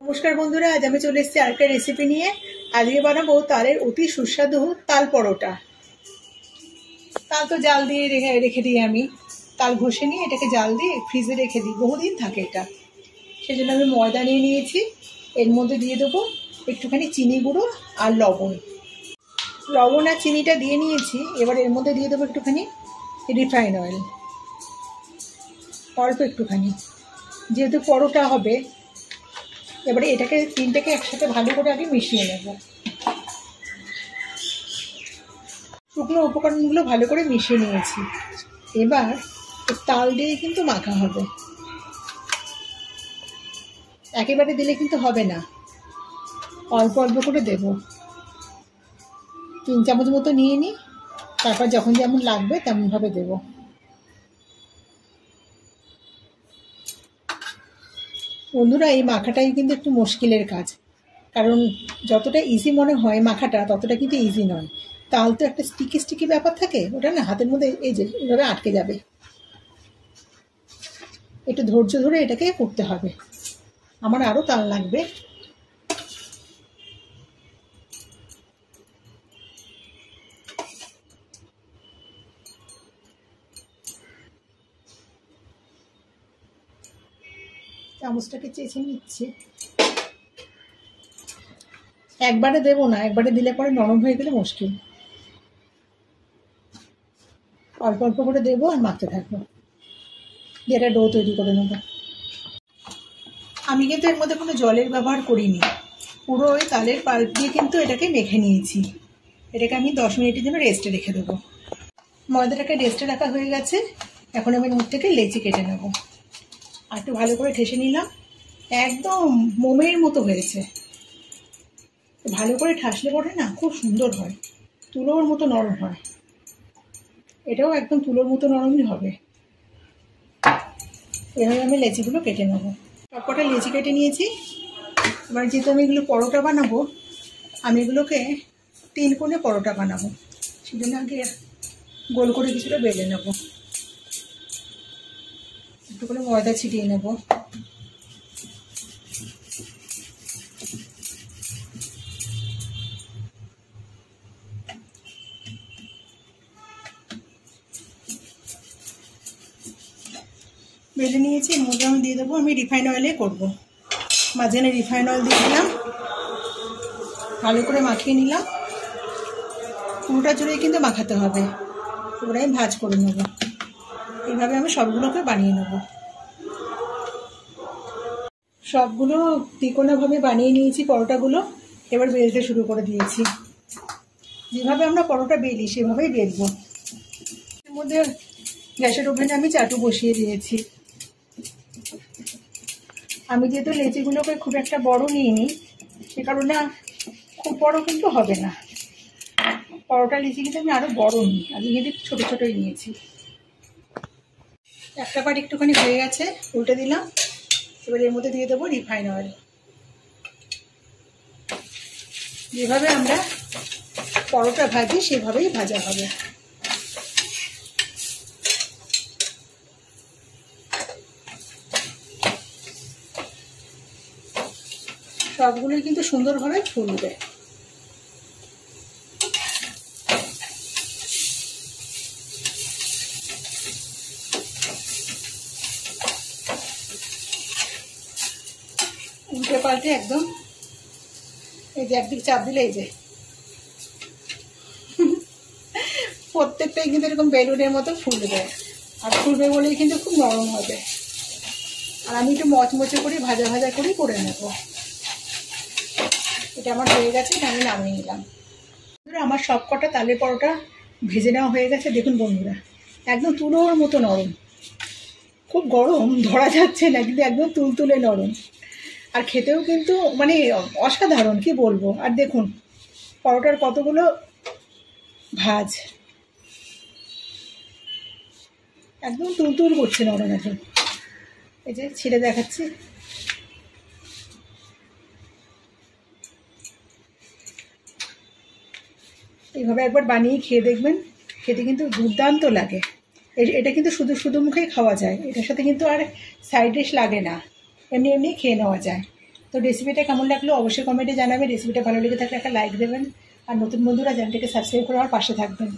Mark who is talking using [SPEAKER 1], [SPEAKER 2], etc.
[SPEAKER 1] নমস্কার বন্ধুরা, আজ আমি চলে এসেছি আরেকটা রেসিপি নিয়ে। আজকে বানাবো তালের অতি সুস্বাদু তাল পরোটা। তাল তো জাল দিয়ে রেখে দিই আমি। তাল ঘষে নিয়ে এটাকে জাল দিয়ে ফ্রিজে রেখে দিই, বহুদিন থাকে এটা। সেই জন্য আমি ময়দা নিয়ে নিয়েছি। এর মধ্যে দিয়ে দেবো একটুখানি চিনি গুঁড়ো আর লবণ। লবণ আর চিনিটা দিয়ে নিয়েছি। এবার এর মধ্যে দিয়ে দেবো একটুখানি রিফাইন অয়েল, অল্প একটুখানি, যেহেতু পরোটা হবে। এবারে এটাকে তিনটাকে একসাথে ভালো করে আগে মিশিয়ে নেব। শুকনো উপকরণগুলো ভালো করে মিশিয়ে নিয়েছি। এবার তাল দিয়ে কিন্তু মাখা হবে। একেবারে দিলে কিন্তু হবে না, অল্প অল্প করে দেব। 3 চামচ মতো নিয়ে নিই, তারপর যখন যেমন লাগবে তেমনভাবে দেব। বন্ধুরা, এই মাখাটাই কিন্তু একটু মুশকিলের কাজ, কারণ যতটা ইজি মনে হয় মাখাটা, ততটা কিন্তু ইজি নয়। তাল তো একটা স্টিকি ব্যাপার থাকে, ওটা না হাতের মধ্যে এই যে এভাবে আটকে যাবে। একটু ধৈর্য ধরে এটাকে করতে হবে। আমার আরও তাল লাগবে। চামচটাকে চেঁচে নিচ্ছি। একবারে দেবো না, একবারে দিলে পরে নরম হয়ে গেলে মুশকিল। অল্প অল্প করে দেবো আর মাখতে থাকবো, দিয়ে একটা ডো তৈরি করে নেব। আমি কিন্তু এর মধ্যে কোনো জলের ব্যবহার করিনি, পুরো ওই তালের পাল্প দিয়ে কিন্তু এটাকে মেখে নিয়েছি। এটাকে আমি 10 মিনিটের জন্য রেস্টে রেখে দেবো। ময়দাটাকে রেস্টে রাখা হয়ে গেছে। এখন আমি মুখ থেকে লেচি কেটে নেব। আর একটু ভালো করে ঠেসে নিলাম, একদম মোমের মতো হয়েছে। ভালো করে ঠাসলে পরে না খুব সুন্দর হয়, তুলোর মতো নরম হয়। এটাও একদম তুলোর মতো নরমই হবে। এভাবে আমি লেচিগুলো কেটে নেব। সবকটা লেচি কেটে নিয়েছি। এবার যেহেতু আমি এগুলো পরোটা বানাবো, আমি এগুলোকে 3 কোণে পরোটা বানাবো। সেই জন্য আগে গোল করে কিছুটা বেলে নেব। একটু করে ময়দা ছিটিয়ে নেব। বেলে নিয়েছি। এর মধ্যে আমি দিয়ে দেবো, আমি রিফাইন অয়েলে করবো। মাঝখানে রিফাইন অয়েল দিয়ে দিলাম, ভালো করে মাখিয়ে নিলাম। পুরোটা জুড়েই কিন্তু মাখাতে হবে। এবারে আমি ভাজ করে নেব। এইভাবে আমি সবগুলোকে বানিয়ে নেব। সবগুলো তিকোনাভাবে বানিয়ে নিয়েছি পরোটাগুলো। এবার বেলতে শুরু করে দিয়েছি। যেভাবে আমরা পরোটা বেলি সেভাবেই বেলবো। এর মধ্যে গ্যাসের ওভেনে আমি চাটু বসিয়ে দিয়েছি। আমি যেহেতু লেচিগুলোকে খুব একটা বড় নিইনি, সে কারণে খুব বড় কিন্তু হবে না। পরোটা লেচি কিন্তু আমি আরও বড় নিই, আমি কিন্তু ছোটো ছোটোই নিয়েছি। একটা পাট একটুখানি হয়ে গেছে, উল্টে দিলাম। এবার এর মধ্যে দিয়ে দেবো রিফাইন অয়েল। যেভাবে আমরা পরোটা ভাজি সেভাবেই ভাজা হবে। সবগুলোই কিন্তু সুন্দরভাবে ফুলবে। উল্টে পাল্টে একদম, এই যে একদিক চাপ দিলে এই যে প্রত্যেকটাই কিন্তু এরকম বেলুনের মতো ফুলবে। আর ফুলবে বলেই কিন্তু খুব নরম হবে। আর আমি একটু মচমচে করে ভাজা ভাজা করেই করে নেব। এটা আমার হয়ে গেছে, এটা আমি নামিয়ে নিলাম। আমার সব কটা তালের পরোটা ভেজে নেওয়া হয়ে গেছে। দেখুন বন্ধুরা, একদম তুলোর মতো নরম। খুব গরম, ধরা যাচ্ছে না, কিন্তু একদম তুলতুলে নরম। আর খেতেও কিন্তু মানে অসাধারণ, কি বলবো। আর দেখুন পরোটার কতগুলো ভাজ, একদম তুলতুল করছে নরম। এখন এই যে ছিঁড়ে দেখাচ্ছি। এইভাবে একবার বানিয়ে খেয়ে দেখবেন, খেতে কিন্তু দুর্দান্ত লাগে। এটা কিন্তু শুধু শুধু মুখেই খাওয়া যায়, এটার সাথে কিন্তু আর সাইড ডিশ লাগে না, এমনি এমনি খেয়ে নেওয়া যায়। তো রেসিপিটা কেমন লাগলো অবশ্যই কমেন্টে জানাবেন। রেসিপিটা ভালো লেগে থাকলে একটা লাইক দেবেন, আর নতুন বন্ধুরা চ্যানেলটাকে সাবস্ক্রাইব করে আমার পাশে থাকবেন।